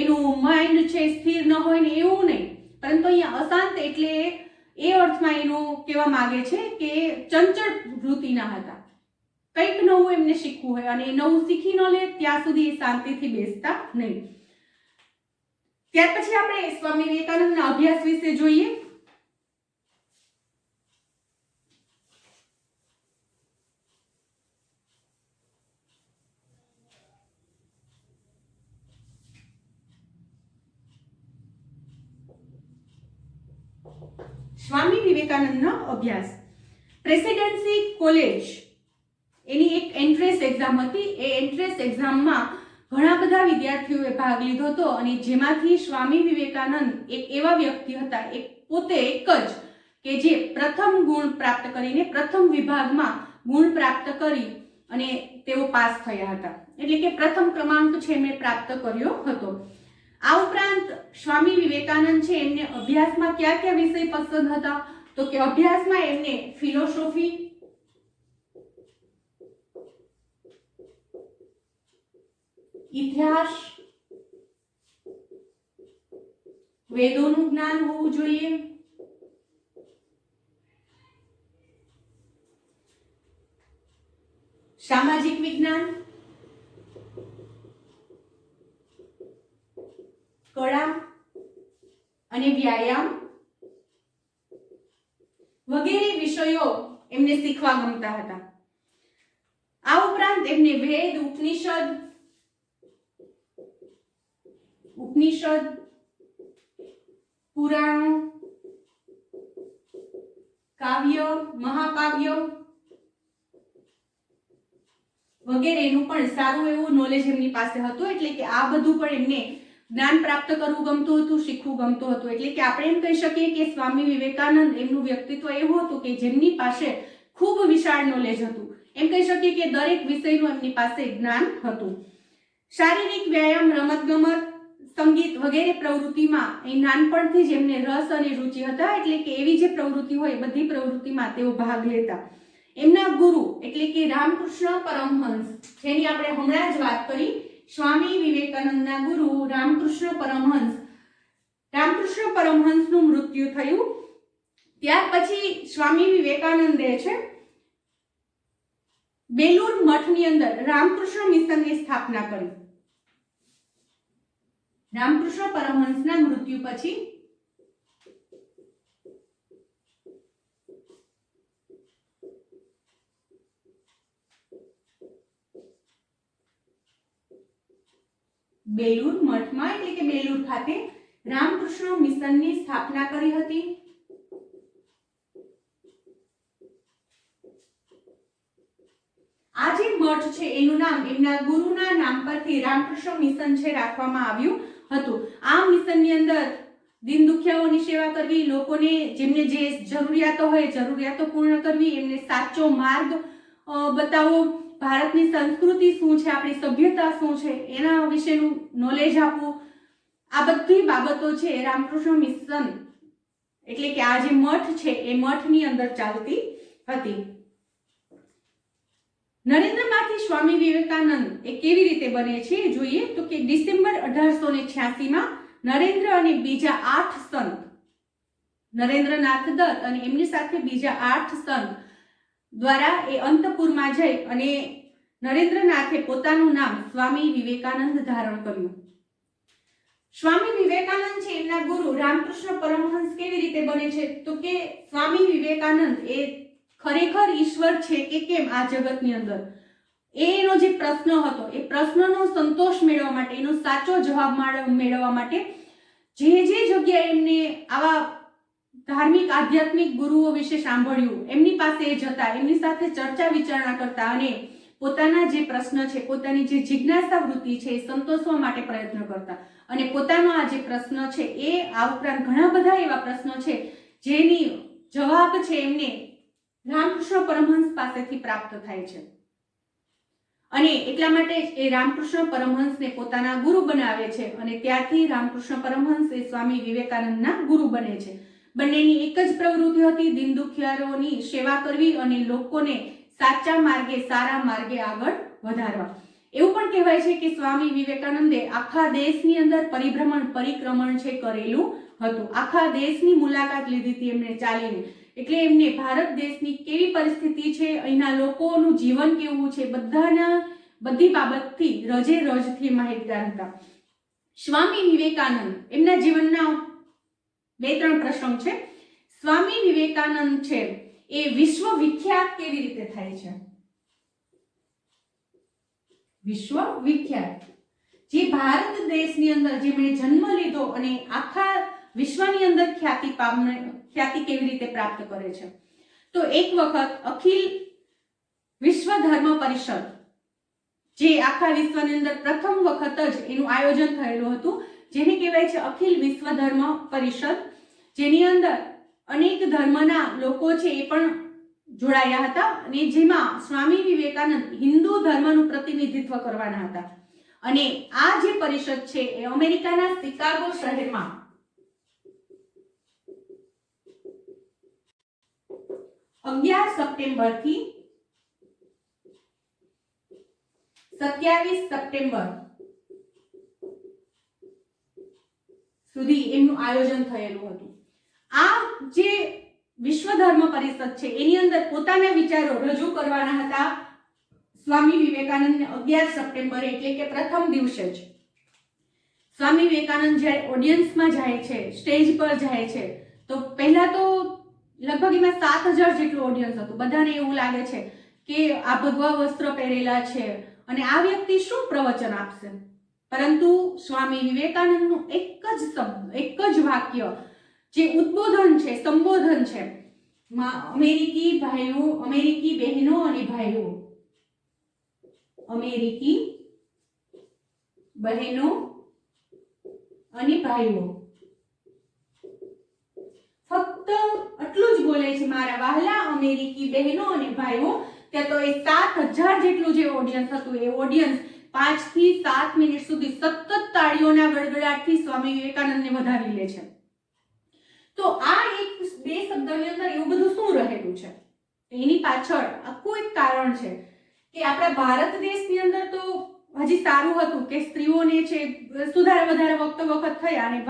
એનું માઇન્ડ છે સ્થિર ન હોય ને એવું નહીં, પરંતુ અહીંયા અશાંત એટલે એ અર્થમાં એનું કહેવા માંગે છે કે ચંચળ વૃત્તિના હતા. કંઈક નવું એમને શીખવું હોય અને નવું શીખી ન લે ત્યાં સુધી એ શાંતિથી બેસતા નહીં. ત્યાર પછી આપણે સ્વામી વિવેકાનંદના અભ્યાસ વિશે જોઈએ. સ્વામી વિવેકાનંદનો અભ્યાસ. પ્રેસિડેન્સી કોલેજ એની એક એન્ટ્રન્સ એક્ઝામ હતી. એ એન્ટ્રન્સ એક્ઝામમાં ઘણા બધા વિદ્યાર્થીઓએ ભાગ લીધો હતો અને જેમાંથી સ્વામી વિવેકાનંદ એક એવા વ્યક્તિ હતા, એક પોતે એક જ, કે જે પ્રથમ ગુણ પ્રાપ્ત કરીને પ્રથમ વિભાગમાં ગુણ પ્રાપ્ત કરી અને તેઓ પાસ થયા હતા. એટલે કે પ્રથમ ક્રમાંક છે એમણે પ્રાપ્ત કર્યો હતો. આ ઉપરાંત સ્વામી વિવેકાનંદ છે એમને અભ્યાસમાં કયા કયા વિષય પસંદ હતા? તો કે અભ્યાસમાં એમને ફિલોસોફી, ઇતિહાસ, વેદોનું જ્ઞાન હોવું જોઈએ, સામાજિક વિજ્ઞાન, કળા અને વ્યાયામ વગેરે વિષયો એમને શીખવા ગમતા હતા. આ ઉપરાંત એમને વેદ, ઉપનિષદ, પુરાણો, કાવ્ય, મહાકાવ્ય વગેરેનું પણ સારું એવું નોલેજ એમની પાસે હતું. એટલે કે આ બધું પણ એમને જ્ઞાન પ્રાપ્ત કરવું ગમતું હતું, શીખવું ગમતું હતું. એટલે કે આપણે એમ કહી શકીએ કે સ્વામી વિવેકાનંદ એમનું વ્યક્તિત્વ એવું હતું કે જેમની પાસે ખૂબ વિશાળ નોલેજ હતું. એમ કહી શકીએ કે દરેક વિષયનું એમની પાસે જ્ઞાન હતું. શારીરિક વ્યાયામ, રમતગમત, સંગીત વગેરે પ્રવૃત્તિમાં એ નાનપણથી જ એમને રસ અને રુચિ હતા. એટલે કે એવી જે પ્રવૃત્તિ હોય બધી પ્રવૃત્તિમાં તેઓ ભાગ લેતા. એમના ગુરુ એટલે કે રામકૃષ્ણ પરમહંસ, જેની આપણે હમણાં જ વાત કરી, સ્વામી વિવેકાનંદના ગુરુ રામકૃષ્ણ પરમહંસનું મૃત્યુ થયું. ત્યાર પછી સ્વામી વિવેકાનંદે છે બેલુર મઠની અંદર રામકૃષ્ણ મિશનની સ્થાપના કરી. રામકૃષ્ણ પરમહંસના મૃત્યુ પછી બેલુર મઠમાં એટલે કે બેલુર ખાતે રામકૃષ્ણ મિશનની સ્થાપના કરી હતી. આ જે મઠ છે એનું નામ એમના ગુરુના નામ પરથી રામકૃષ્ણ મિશન છે રાખવામાં આવ્યું હતું. આ મિશનની અંદર દીન દુખિયાઓની સેવા કરવી, લોકોને જેમને જે જરૂરિયાતો હોય જરૂરિયાતો પૂર્ણ કરવી, એમને સાચો માર્ગ બતાવો, ભારતની સંસ્કૃતિ શું છે, આપણી સભ્યતા શું છે એના વિશેનું નોલેજ આપવું, આ બધી બાબતો છે રામકૃષ્ણ મિશન એટલે કે આ જે મઠ છે એ મઠની અંદર ચાલતી હતી. નરેન્દ્રમાંથી સ્વામી વિવેકાનંદ એ કેવી રીતે બને છે જોઈએ તો કે ડિસેમ્બર 1886 માં નરેન્દ્ર અને બીજા 8 સંત, નરેન્દ્રનાથ દત્ત અને એમની સાથે બીજા 8 સંત દ્વારા એ અંતપુરમાં જઈ અને નરેન્દ્રનાથે પોતાનું નામ સ્વામી વિવેકાનંદ ધારણ કર્યું. સ્વામી વિવેકાનંદ છે એમના ગુરુ રામકૃષ્ણ પરમહંસ કેવી રીતે બને છે તો કે સ્વામી વિવેકાનંદ એ ખરેખર ઈશ્વર છે કે કેમ આ જગતની અંદર, એનો જે પ્રશ્ન હતો એ પ્રશ્નનો સંતોષ મેળવવા માટે, એનો સાચો જવાબ મેળવવા માટે જે જગ્યાએ એમને આવા ધાર્મિક આધ્યાત્મિક ગુરુઓ વિશે સાંભળ્યું, એમની પાસે જતા, એમની સાથે ચર્ચા વિચારણા કરતા અને પોતાના જે પ્રશ્ન છે, પોતાની જે જિજ્ઞાસા વૃત્તિ છે એ સંતોષવા માટે પ્રયત્ન કરતા. અને પોતાનો આ જે પ્રશ્ન છે એ આ ઉપરાંત ઘણા બધા એવા પ્રશ્નો છે જેની જવાબ છે એમને રામકૃષ્ણ પરમહંસ પાસેથી પ્રાપ્ત થાય છે. અને એટલા માટે એ રામકૃષ્ણ પરમહંસને પોતાના ગુરુ બનાવે છે અને ત્યારથી રામકૃષ્ણ પરમહંસ એ સ્વામી વિવેકાનંદના ગુરુ બને છે. બંનેની એક જ પ્રવૃત્તિ હતી, દીન દુખિયારોની સેવા કરવી અને લોકોને સાચા માર્ગે, સારા માર્ગે આગળ વધારવા. એવું પણ કહેવાય છે કે સ્વામી વિવેકાનંદે આખા દેશની અંદર પરિક્રમણ છે કરેલું હતું. આખા દેશની મુલાકાત લીધી હતી એમણે ચાલીને. એટલે એમને ભારત દેશની કેવી પરિસ્થિતિ છે, અહીંના લોકોનું જીવન કેવું છે, બધી બાબતથી રજે રજથી માહિતગાર હતા. સ્વામી વિવેકાનંદ એમના જીવનના 2-3 પ્રસંગ છે. સ્વામી વિવેકાનંદ છે એ વિશ્વ વિખ્યાત કેવી રીતે થાય છે? વિશ્વ વિખ્યાત જે ભારત દેશની અંદર જેમણે જન્મ લીધો અને આખા વિશ્વની અંદર ખ્યાતિ કેવી રીતે પ્રાપ્ત કરે છે તો એક વખત અખિલ વિશ્વ ધર્મ પરિષદ જે આખા વિશ્વની અંદર પ્રથમ વખત જ એનું આયોજન થયેલું હતું, જેને કહેવાય છે અખિલ વિશ્વ ધર્મ પરિષદ, જેની અંદર અનેક ધર્મના લોકો છે એ પણ જોડાયા હતા અને જેમાં સ્વામી વિવેકાનંદ હિન્દુ ધર્મનું પ્રતિનિધિત્વ કરવાના હતા. અને આ જે પરિષદ છે એ અમેરિકાના શિકાગો શહેરમાં 11 સપ્ટેમ્બર થી 27 સપ્ટેમ્બર સુધી એમનું આયોજન થયેલું હતું. આ જે વિશ્વ ધર્મ પરિષદ છે એની અંદર પોતાના વિચારો રજૂ કરવાના હતા સ્વામી વિવેકાનંદને 11 સપ્ટેમ્બરે એટલે કે પ્રથમ દિવસે જ. સ્વામી વિવેકાનંદ જ્યારે ઓડિયન્સમાં જાય છે, સ્ટેજ પર જાય છે, તો પહેલા તો લગભગ એમાં 7000 જેટલું ઓડિયન્સ હતું. બધાને એવું લાગે છે કે આ ભગવા વસ્ત્ર પહેરેલા છે અને આ વ્યક્તિ શું પ્રવચન આપશે, પરંતુ સ્વામી વિવેકાનંદનું એક જ શબ્દ, એક જ વાક્ય જે ઉદ્બોધન છે, સંબોધન છે, અમેરિકી ભાઈઓ, અમેરિકી બહેનો અને ભાઈઓ, અમેરિકી બહેનો અને ભાઈઓ, ફક્ત આટલું જ બોલે છે, મારા વહાલા અમેરિકી બહેનો અને ભાઈઓ. ત્યાં તો એ 7000 જેટલું જે ઓડિયન્સ હતું એ ઓડિયન્સ 5 થી 7 મિનિટ સુધી સતત તાળીઓના ગડગડાટથી સ્વામી વિવેકાનંદને વધાવી લે છે. તો આ એક બે શબ્દની અંદર એવું બધું શું રહેલું છે? એની પાછળ આખું એક કારણ છે કે આપણા ભારત દેશની અંદર તો હજી સારું હતું કે સ્ત્રીઓને છે સુધારા વધારે વખત થયા અને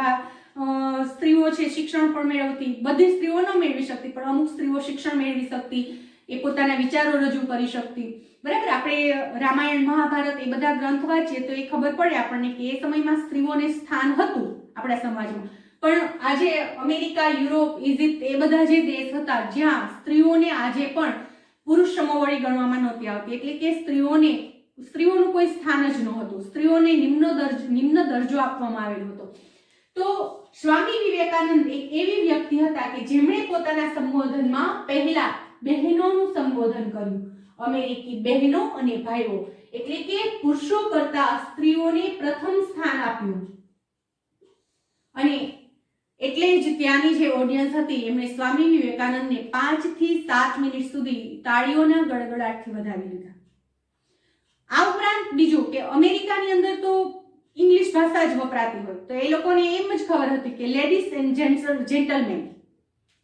સ્ત્રીઓ છે શિક્ષણ પણ મેળવતી. બધી સ્ત્રીઓ ન મેળવી શકતી પણ અમુક સ્ત્રીઓ શિક્ષણ મેળવી શકતી, એ પોતાના વિચારો રજૂ કરી શકતી. બરાબર, આપણે રામાયણ મહાભારત એ બધા ગ્રંથ વાંચીએ તો એ ખબર પડે આપણને કે એ સમયમાં સ્ત્રીઓને સ્થાન હતું આપણા સમાજમાં. પણ આજે અમેરિકા, યુરોપ, ઇજિપ્ત એ બધા જે દેશ હતા જ્યાં સ્ત્રીઓને આજે પણ પુરુષ સમોવડી ગણવામાં નહોતી આવતી, એટલે કે સ્ત્રીઓને સ્ત્રીઓનું કોઈ સ્થાન જ નહોતું, સ્ત્રીઓને નિમ્ન દરજ્જો આપવામાં આવેલો હતો. તો સ્વામી વિવેકાનંદ એક એવી વ્યક્તિ હતા કે જેમણે પોતાના સંબોધનમાં પહેલા બહેનોનું સંબોધન કર્યું. અમેરિકી બહેનો અને ભાઈઓ એટલે કે પુરુષો કરતા સ્ત્રીઓને પ્રથમ સ્થાન આપ્યું. અને એટલે જ ત્યાંની જે ઓડિયન્સ હતી એમણે સ્વામી વિવેકાનંદને 5 થી 7 મિનિટ સુધી તાળીઓના ગડગડાટથી વધાવી લીધા. આ ઉપરાંત બીજું કે અમેરિકાની અંદર તો ઇંગ્લિશ ભાષા જ વપરાતી હોય, તો એ લોકોને એમ જ ખબર હતી કે લેડીઝ એન્ડ જેન્ટલમેન,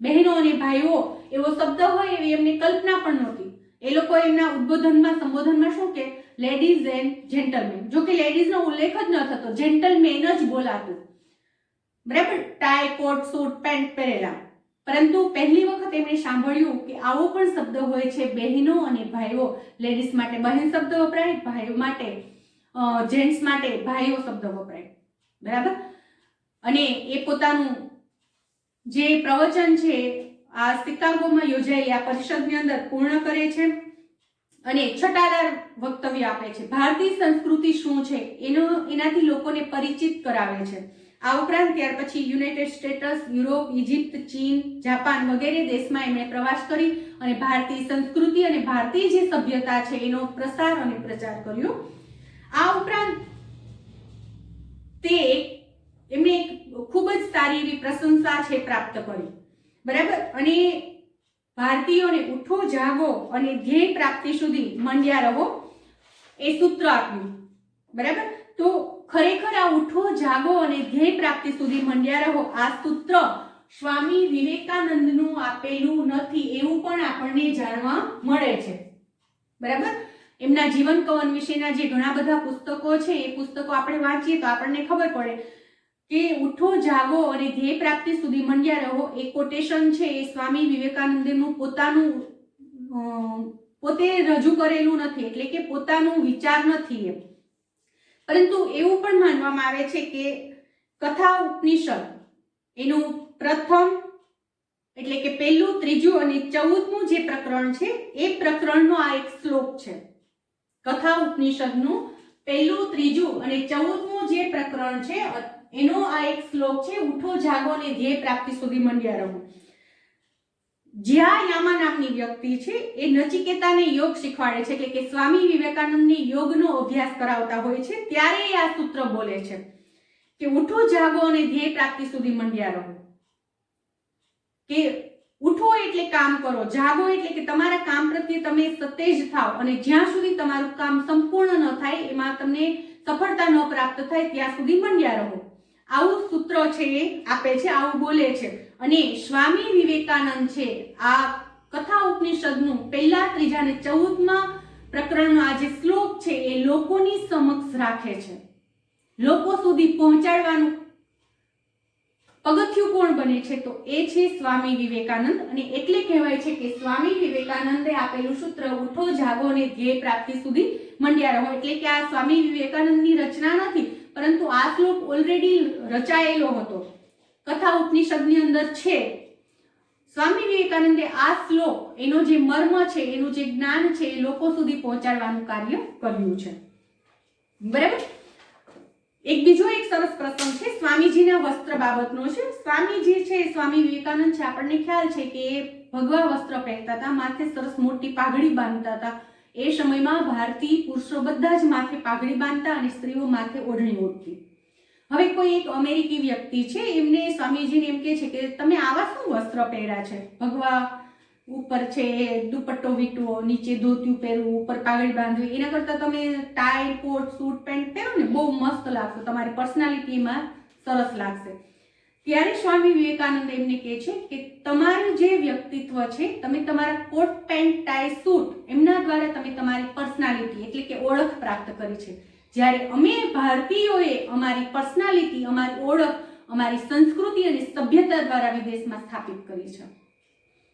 બહેનો અને ભાઈઓ એવો શબ્દ હોય એવી એમને કલ્પના પણ નહોતી. એ લોકો એમના સંબોધનમાં શું કે લેડીઝ એન્ડ જેન્ટલમેન, જો કે લેડીઝનો ઉલ્લેખ જ ન થતો, જેન્ટલમેન જ બોલાતું. બરાબર, ટાઈ કોટ સૂટ પેન્ટ પહેરેલા. પરંતુ પહેલી વખત એમણે સાંભળ્યું કે આવો પણ શબ્દ હોય છે બહેનો અને ભાઈઓ. લેડીઝ માટે બહેન શબ્દ વપરાય, ભાઈઓ માટે જેન્ટ્સ માટે ભાઈઓ શબ્દ વપરાય. બરાબર, અને એ પોતાનું જે પ્રવચન છે આ શિકાગોમાં યોજાયેલી આ પરિષદની અંદર પૂર્ણ કરે છે અને છટાદાર વક્તવ્ય આપે છે. ભારતીય સંસ્કૃતિ શું છે એનાથી લોકોને પરિચિત કરાવે છે. આ ઉપરાંત ત્યાર પછી યુનાઇટેડ સ્ટેટ્સ, યુરોપ, ઇજિપ્ત, ચીન, જાપાન વગેરે દેશમાં એમણે પ્રવાસ કરી અને ભારતીય સંસ્કૃતિ અને ભારતીય જે સભ્યતા છે એનો પ્રસાર અને પ્રચાર કર્યો. આ ઉપરાંત એમણે એક ખૂબ જ સારી એવી પ્રશંસા છે પ્રાપ્ત કરી. બરાબર, અને ભારતીયોને ઉઠો જાગો અને ધ્યેય પ્રાપ્તિ સુધી મંડ્યા રહો એ સૂત્ર આપ્યું. બરાબર, તો ખરેખર આ ઉઠો જાગો અને ધ્યેય પ્રાપ્તિ સુધી મંડ્યા રહો આ સૂત્ર સ્વામી વિવેકાનંદનું આપેલું નથી એવું પણ આપણને જાણવા મળે છે. બરાબર, એમના જીવન કવન વિશેના જે ઘણા બધા પુસ્તકો છે એ પુસ્તકો આપણે વાંચીએ તો આપણને ખબર પડે કે ઉઠો જાગો અને ધ્યેય પ્રાપ્તિ સુધી મંડ્યા રહો એ કોટેશન છે એ સ્વામી વિવેકાનંદનું પોતે રજૂ કરેલું નથી, એટલે કે પોતાનું વિચાર નથી એમ. પરંતુ એવું પણ માનવામાં આવે છે કે કથા ઉપનિષદ એનું પ્રથમ એટલે કે પહેલું, ત્રીજું અને 14મું જે પ્રકરણ છે એ પ્રકરણનો આ એક શ્લોક છે. કથા ઉપનિષદનું પહેલું, ત્રીજું અને 14મું જે પ્રકરણ છે એનો આ એક શ્લોક છે, ઉઠો જાગો અને ધ્યેય પ્રાપ્તિ સુધી મંડ્યા રહો. જ્યાં યામા નામની વ્યક્તિ છે એ નચિકેતાને યોગ શીખવાડે છે, એટલે કે સ્વામી વિવેકાનંદને યોગનો અભ્યાસ કરાવતા હોય છે ત્યારે આ સૂત્ર બોલે છે કે ઉઠો જાગો અને ધ્યેય પ્રાપ્તિ સુધી મંડ્યા રહો. કે ઉઠો એટલે કામ કરો, જાગો એટલે કે તમારા કામ પ્રત્યે તમે સતેજ થાઓ અને જ્યાં સુધી તમારું કામ સંપૂર્ણ ન થાય, એમાં તમને સફળતા ન પ્રાપ્ત થાય ત્યાં સુધી મંડ્યા રહો. આવું સૂત્ર છે એ આપે છે, આવું બોલે છે. અને સ્વામી વિવેકાનંદ છે આ કથા ઉપનિષદનું પહેલા, ત્રીજા અને 14મા પ્રકરણનો આ જે શ્લોક છે એ લોકોની સમક્ષ રાખે છે. લોકો સુધી પહોંચાડવાનું પગથિયું કોણ બને છે તો એ છે સ્વામી વિવેકાનંદ. અને એટલે કહેવાય છે કે સ્વામી વિવેકાનંદે આપેલું સૂત્ર ઉઠો જાગો અને ધ્યેય પ્રાપ્તિ સુધી મંડ્યા રહો એટલે કે આ સ્વામી વિવેકાનંદની રચના નથી, પરંતુ આ શ્લોક ઓલરેડી રચાયેલો હતો, કથા ઉપનિષદની અંદર છે. સ્વામી વિવેકાનંદે આ શ્લોક એનો જે મર્મ છે, એનું જે જ્ઞાન છે એ લોકો સુધી પહોંચાડવાનું કાર્ય કર્યું છે. બરાબર, એક બીજો એક સરસ પ્રસંગ છે સ્વામીજીના વસ્ત્ર બાબતનો છે. સ્વામીજી છે સ્વામી વિવેકાનંદ છે, આપણને ખ્યાલ છે કે એ ભગવા વસ્ત્ર પહેરતા હતા, માથે સરસ મોટી પાઘડી બાંધતા હતા. એ સમયમાં ભારતીય પુરુષો બધા જ માથે પાઘડી બાંધતા અને સ્ત્રીઓ માથે ઓઢણી ઓઢતી. હવે કોઈ એક અમેરિકી વ્યક્તિ છે, એમને સ્વામીજીને એમ કહે છે કે તમે આવા શું વસ્ત્ર પહેર્યા છે, ભગવા ઉપર છે દુપટ્ટો વીટવો, નીચે ધોતિયું પહેરવું, ઉપર પાઘડી બાંધવી, એના કરતાં તમે ટાઈ કોટ સૂટ પેન્ટ પહેરો ને બહુ મસ્ત લાગશે, તમારી પર્સનાલિટીમાં સરસ લાગશે. ત્યારે સ્વામી વિવેકાનંદ એમને કહે છે કે તમારું જે વ્યક્તિત્વ છે, તમે તમારા કોટ પેન્ટ ટાઈ સૂટ એમના દ્વારા તમે તમારી પર્સનાલિટી એટલે કે ઓળખ પ્રાપ્ત કરી છે, જ્યારે અમે ભારતીયોએ અમારી પર્સનાલિટી, અમારી ઓળખ, અમારી સંસ્કૃતિ અને સભ્યતા દ્વારા વિદેશમાં સ્થાપિત કરી છે.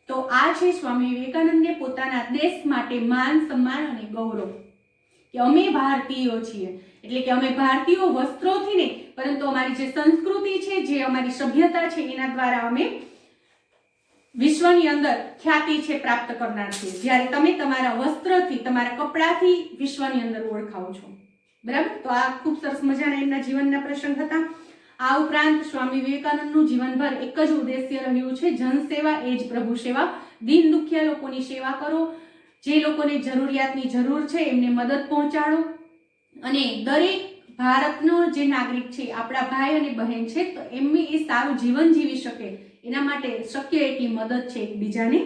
તો આ છે સ્વામી વિવેકાનંદને પોતાના દેશ માટે માન, સન્માન અને ગૌરવ કે અમે ભારતીયો છીએ, એટલે કે અમે ભારતીયો વસ્ત્રોથી નહીં પરંતુ અમારી જે સંસ્કૃતિ છે, જે અમારી સભ્યતા છે એના દ્વારા અમે વિશ્વની અંદર ખ્યાતિ છે પ્રાપ્ત કરનાર છે, જ્યારે તમે તમારા વસ્ત્રથી, તમારા કપડાથી વિશ્વની અંદર ઓળખાવો છો. બરાબર. તો આ ખૂબ સરસ મજાના એમના જીવનના પ્રસંગ હતા. આ ઉપરાંત સ્વામી વિવેકાનંદનું જીવનભર એક જ ઉદ્દેશ્ય રહ્યું છે, જનસેવા એ જ પ્રભુ સેવા. દીન દુખિયા લોકોની સેવા કરો, જે લોકોને જરૂરિયાતની જરૂર છે એમને મદદ પહોંચાડો, અને દરેક ભારતનો જે નાગરિક છે, આપણા ભાઈ અને બહેન છે, તો એમની એ સારું જીવન જીવી શકે એના માટે શક્ય એટલી મદદ છે એકબીજાને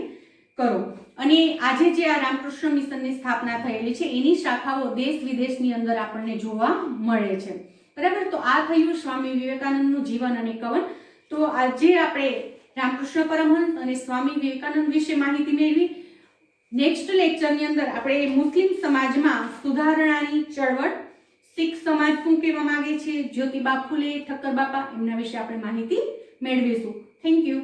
કરો. અને આજે જે આ રામકૃષ્ણ મિશનની સ્થાપના થયેલી છે એની શાખાઓ દેશ વિદેશની અંદર આપણને જોવા મળે છે. બરાબર. તો આ થયું સ્વામી વિવેકાનંદનું જીવન અને કવન. તો આજે આપણે રામકૃષ્ણ પરમહંસ અને સ્વામી વિવેકાનંદ વિશે માહિતી મેળવી. નેક્સ્ટ લેક્ચરની અંદર આપણે મુસ્લિમ સમાજમાં સુધારણાની ચળવળ, શીખ સમાજ શું કહેવા માંગે છે, જ્યોતિબા ફૂલે, ઠક્કર બાપા, એમના વિશે આપણે માહિતી મેળવીશું. Thank you.